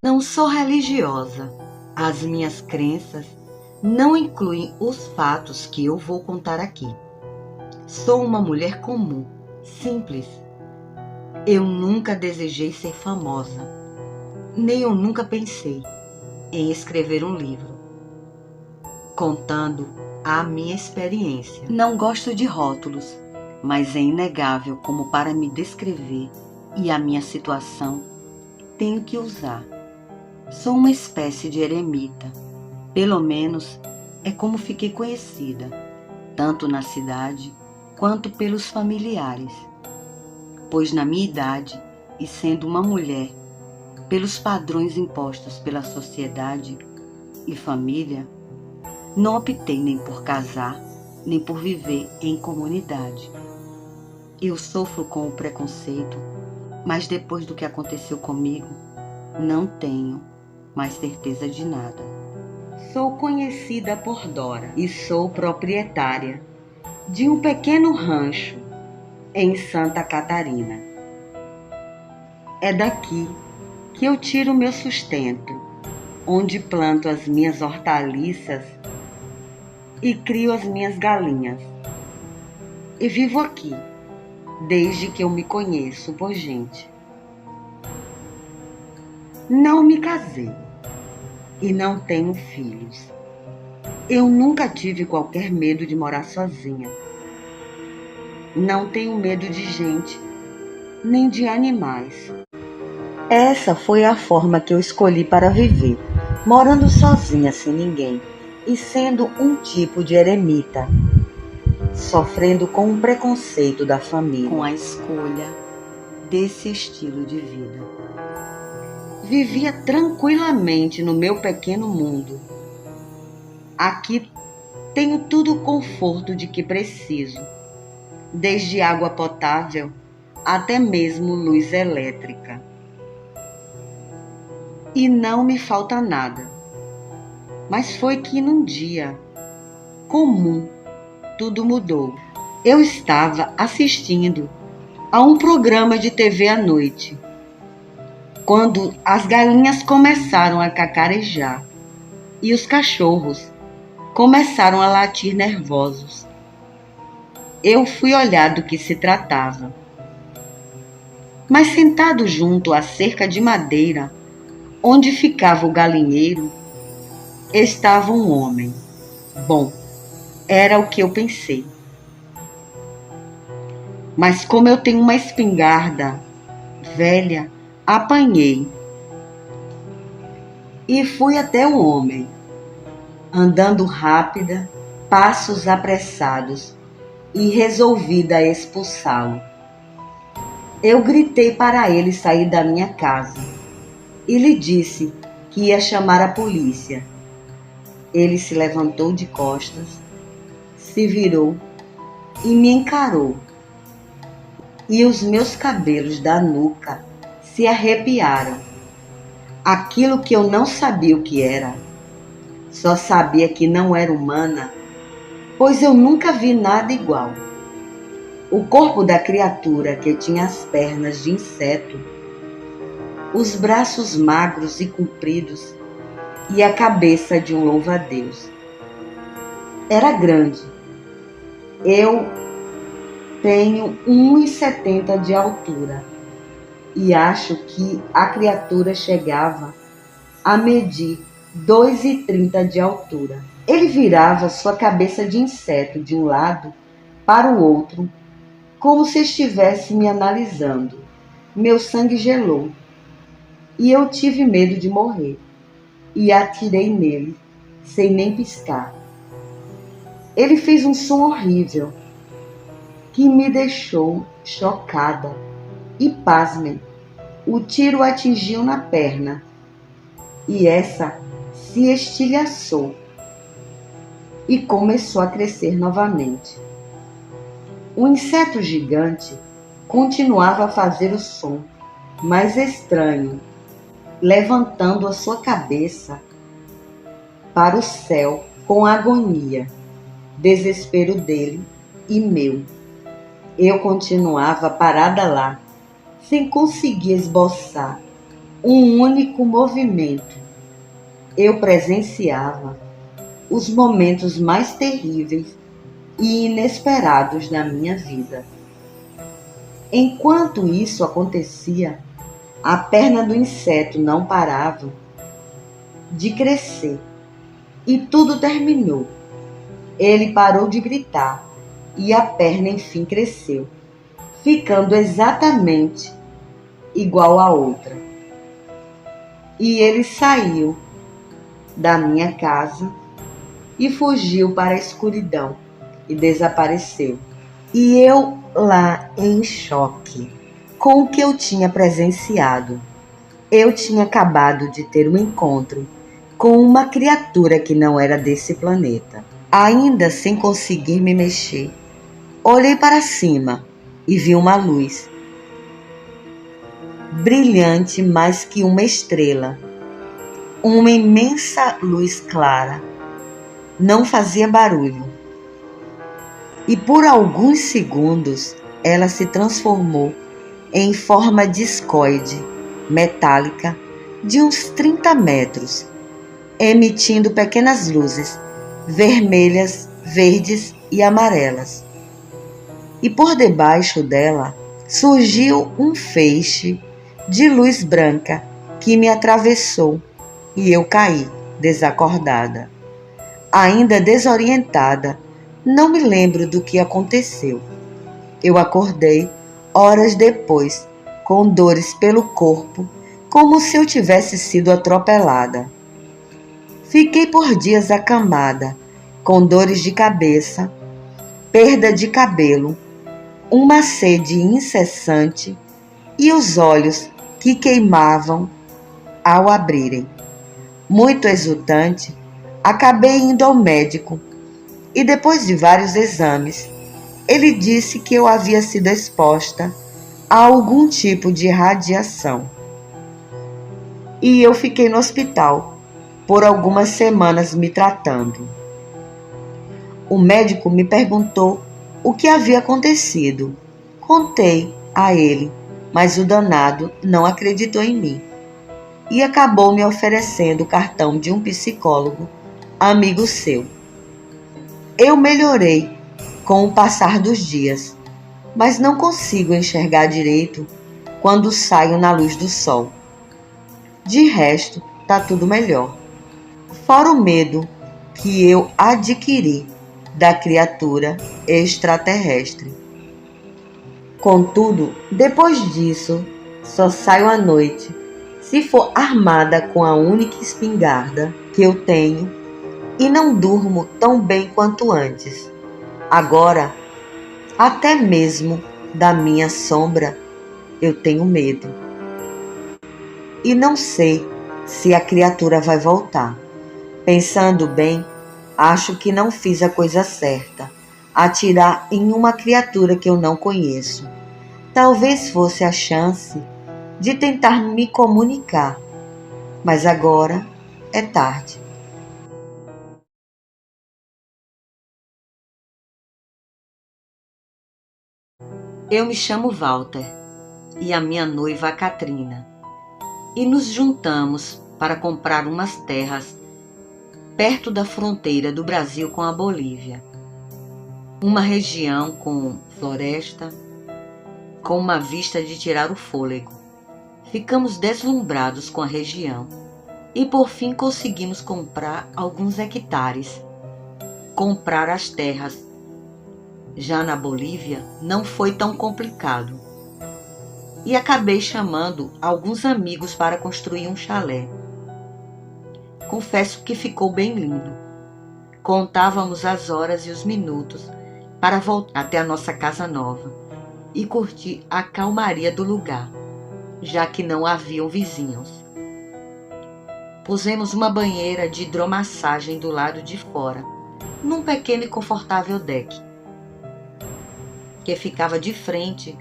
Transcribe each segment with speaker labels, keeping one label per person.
Speaker 1: Não sou religiosa. As minhas crenças não incluem os fatos que eu vou contar aqui. Sou uma mulher comum, simples. Eu nunca desejei ser famosa, nem eu nunca pensei em escrever um livro, contando a minha experiência. Não gosto de rótulos, mas é inegável como para me descrever e a minha situação tenho que usar. Sou uma espécie de eremita, pelo menos é como fiquei conhecida, tanto na cidade quanto pelos familiares, pois na minha idade e sendo uma mulher, pelos padrões impostos pela sociedade e família, não optei nem por casar, nem por viver em comunidade. Eu sofro com o preconceito, mas depois do que aconteceu comigo, não tenho mais certeza de nada. Sou conhecida por Dora e sou proprietária de um pequeno rancho em Santa Catarina. É daqui que eu tiro meu sustento, onde planto as minhas hortaliças e crio as minhas galinhas. E vivo aqui, desde que eu me conheço por gente. Não me casei e não tenho filhos. Eu nunca tive qualquer medo de morar sozinha. Não tenho medo de gente, nem de animais. Essa foi a forma que eu escolhi para viver, morando sozinha sem ninguém e sendo um tipo de eremita, sofrendo com o preconceito da família, com a escolha desse estilo de vida. Vivia tranquilamente no meu pequeno mundo. Aqui tenho todo o conforto de que preciso, desde água potável até mesmo luz elétrica. E não me falta nada. Mas foi que num dia comum tudo mudou. Eu estava assistindo a um programa de TV à noite, quando as galinhas começaram a cacarejar e os cachorros começaram a latir nervosos. Eu fui olhar do que se tratava. Mas sentado junto à cerca de madeira, onde ficava o galinheiro, estava um homem. Bom, era o que eu pensei. Mas como eu tenho uma espingarda velha, apanhei e fui até o homem, andando rápida, passos apressados, e resolvida expulsá-lo. Eu gritei para ele sair da minha casa e lhe disse que ia chamar a polícia. Ele se levantou de costas, se virou e me encarou. E os meus cabelos da nuca se arrepiaram. Aquilo que eu não sabia o que era, só sabia que não era humana, pois eu nunca vi nada igual. O corpo da criatura, que tinha as pernas de inseto, os braços magros e compridos e a cabeça de um louva-a-Deus. Era grande. Eu tenho 1,70 de altura e acho que a criatura chegava a medir 2,30 de altura. Ele virava sua cabeça de inseto de um lado para o outro, como se estivesse me analisando. Meu sangue gelou e eu tive medo de morrer e atirei nele, sem nem piscar. Ele fez um som horrível que me deixou chocada e, pasmem, o tiro atingiu na perna e essa se estilhaçou e começou a crescer novamente. O inseto gigante continuava a fazer o som mais estranho, levantando a sua cabeça para o céu com agonia, desespero dele e meu. Eu continuava parada lá, sem conseguir esboçar um único movimento. Eu presenciava os momentos mais terríveis e inesperados da minha vida. Enquanto isso acontecia, a perna do inseto não parava de crescer e tudo terminou. Ele parou de gritar e a perna enfim cresceu, ficando exatamente igual à outra. E ele saiu da minha casa e fugiu para a escuridão e desapareceu. E eu lá em choque com o que eu tinha presenciado. Eu tinha acabado de ter um encontro com uma criatura que não era desse planeta. Ainda sem conseguir me mexer, olhei para cima e vi uma luz, brilhante mais que uma estrela. Uma imensa luz clara. Não fazia barulho. E por alguns segundos ela se transformou em forma discoide, metálica, de uns 30 metros, emitindo pequenas luzes vermelhas, verdes e amarelas. E por debaixo dela surgiu um feixe de luz branca que me atravessou e eu caí, desacordada. Ainda desorientada, não me lembro do que aconteceu. Eu acordei horas depois, com dores pelo corpo, como se eu tivesse sido atropelada. Fiquei por dias acamada, com dores de cabeça, perda de cabelo, uma sede incessante e os olhos que queimavam ao abrirem. Muito exultante, acabei indo ao médico e depois de vários exames, ele disse que eu havia sido exposta a algum tipo de radiação. E eu fiquei no hospital por algumas semanas me tratando. O médico me perguntou o que havia acontecido. Contei a ele, mas o danado não acreditou em mim e acabou me oferecendo o cartão de um psicólogo, amigo seu. Eu melhorei com o passar dos dias, mas não consigo enxergar direito quando saio na luz do sol. De resto, tá tudo melhor. Fora o medo que eu adquiri da criatura extraterrestre. Contudo, depois disso, só saio à noite se for armada com a única espingarda que eu tenho e não durmo tão bem quanto antes. Agora, até mesmo da minha sombra, eu tenho medo. E não sei se a criatura vai voltar. Pensando bem, acho que não fiz a coisa certa, atirar em uma criatura que eu não conheço. Talvez fosse a chance de tentar me comunicar, mas agora é tarde. Eu me chamo Walter e a minha noiva Katrina, e nos juntamos para comprar umas terras perto da fronteira do Brasil com a Bolívia. Uma região com floresta, com uma vista de tirar o fôlego. Ficamos deslumbrados com a região e por fim conseguimos comprar alguns hectares. Comprar as terras já na Bolívia não foi tão complicado. E acabei chamando alguns amigos para construir um chalé. Confesso que ficou bem lindo. Contávamos as horas e os minutos para voltar até a nossa casa nova e curtir a calmaria do lugar, já que não haviam vizinhos. Pusemos uma banheira de hidromassagem do lado de fora, num pequeno e confortável deck, que ficava de frente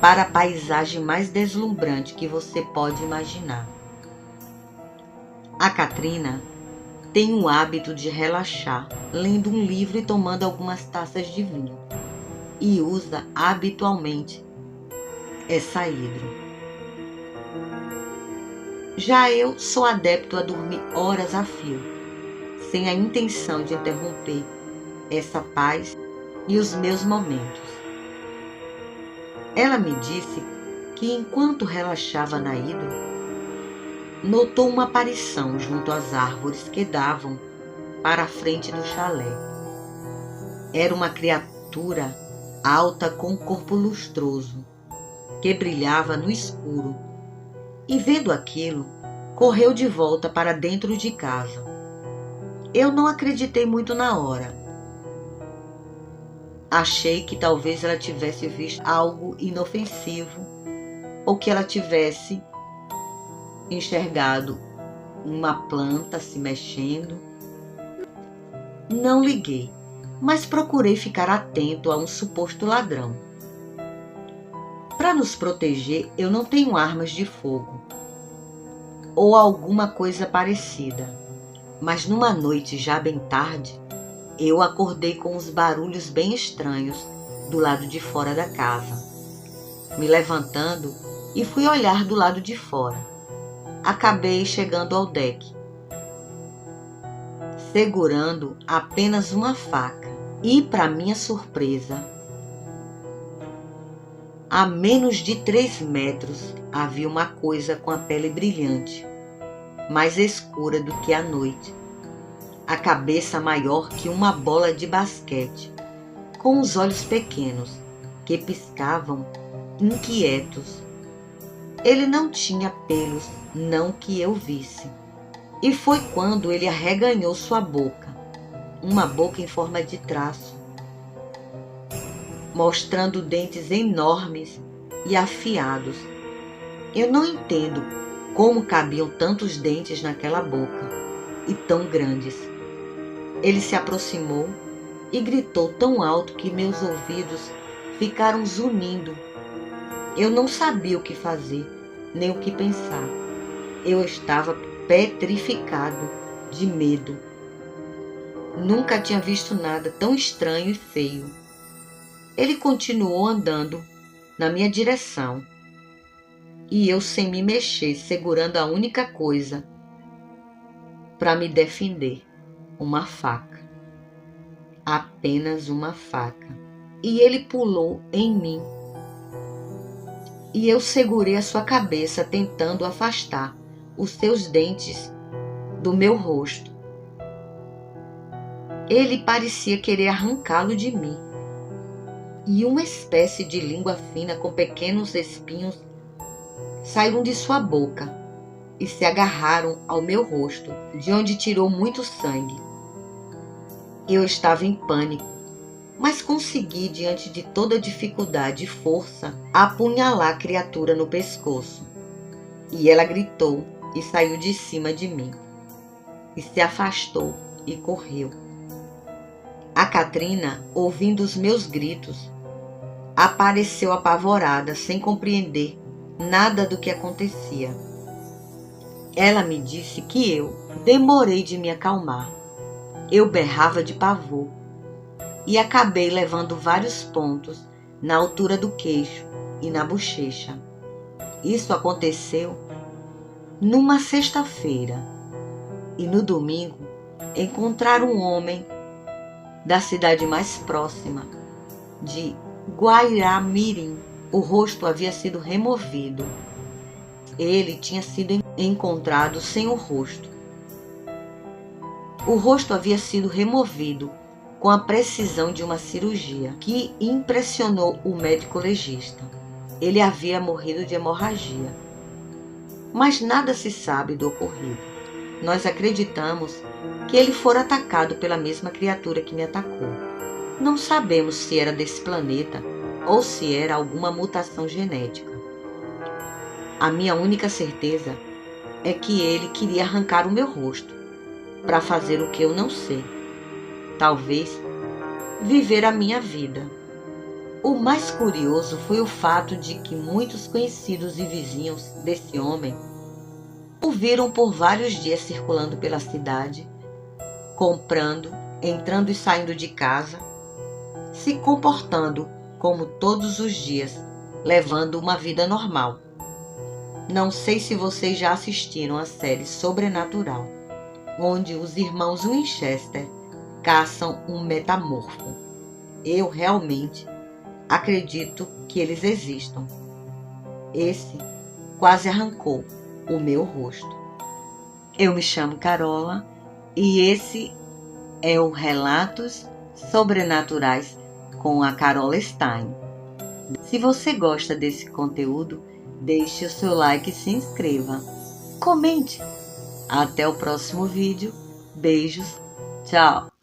Speaker 1: para a paisagem mais deslumbrante que você pode imaginar. A Katrina tem o hábito de relaxar, lendo um livro e tomando algumas taças de vinho, e usa habitualmente essa hidro.
Speaker 2: Já eu sou adepto a dormir horas a fio, sem a intenção de interromper essa paz e os meus momentos. Ela me disse que enquanto relaxava na ida, notou uma aparição junto às árvores que davam para a frente do chalé. Era uma criatura alta com corpo lustroso, que brilhava no escuro, e vendo aquilo, correu de volta para dentro de casa. Eu não acreditei muito na hora. Achei que talvez ela tivesse visto algo inofensivo ou que ela tivesse enxergado uma planta se mexendo. Não liguei, mas procurei ficar atento a um suposto ladrão. Para nos proteger, eu não tenho armas de fogo ou alguma coisa parecida, mas numa noite já bem tarde, eu acordei com uns barulhos bem estranhos do lado de fora da casa. Me levantando e fui olhar do lado de fora. Acabei chegando ao deck, segurando apenas uma faca. E, para minha surpresa, a menos de 3 metros havia uma coisa com a pele brilhante, mais escura do que a noite, a cabeça maior que uma bola de basquete, com os olhos pequenos que piscavam inquietos. Ele não tinha pelos, não que eu visse. E foi quando ele arreganhou sua boca, uma boca em forma de traço, mostrando dentes enormes e afiados. Eu não entendo como cabiam tantos dentes naquela boca, e tão grandes. Ele se aproximou e gritou tão alto que meus ouvidos ficaram zunindo. Eu não sabia o que fazer, nem o que pensar. Eu estava petrificado de medo. Nunca tinha visto nada tão estranho e feio. Ele continuou andando na minha direção, e eu sem me mexer, segurando a única coisa para me defender, uma faca. Apenas uma faca. E ele pulou em mim. E eu segurei a sua cabeça, tentando afastar os seus dentes do meu rosto. Ele parecia querer arrancá-lo de mim. E uma espécie de língua fina com pequenos espinhos saíram de sua boca e se agarraram ao meu rosto, de onde tirou muito sangue. Eu estava em pânico, mas consegui, diante de toda dificuldade e força, apunhalar a criatura no pescoço. E ela gritou e saiu de cima de mim, e se afastou e correu. A Katrina, ouvindo os meus gritos, apareceu apavorada, sem compreender nada do que acontecia. Ela me disse que eu demorei de me acalmar. Eu berrava de pavor e acabei levando vários pontos na altura do queixo e na bochecha. Isso aconteceu numa sexta-feira, e no domingo encontraram um homem da cidade mais próxima, de Guairamirim. O rosto havia sido removido. Ele tinha sido encontrado sem o rosto. O rosto havia sido removido com a precisão de uma cirurgia que impressionou o médico legista. Ele havia morrido de hemorragia. Mas nada se sabe do ocorrido. Nós acreditamos que ele fora atacado pela mesma criatura que me atacou. Não sabemos se era desse planeta ou se era alguma mutação genética. A minha única certeza é que ele queria arrancar o meu rosto para fazer o que eu não sei. Talvez viver a minha vida. O mais curioso foi o fato de que muitos conhecidos e vizinhos desse homem o viram por vários dias circulando pela cidade, comprando, entrando e saindo de casa, se comportando como todos os dias, levando uma vida normal. Não sei se vocês já assistiram a série Sobrenatural, onde os irmãos Winchester caçam um metamorfo. Eu realmente acredito que eles existam. Esse quase arrancou o meu rosto. Eu me chamo Carola e esse é o Relatos Sobrenaturais com a Carola Stein. Se você gosta desse conteúdo, deixe o seu like e se inscreva. Comente. Até o próximo vídeo. Beijos. Tchau.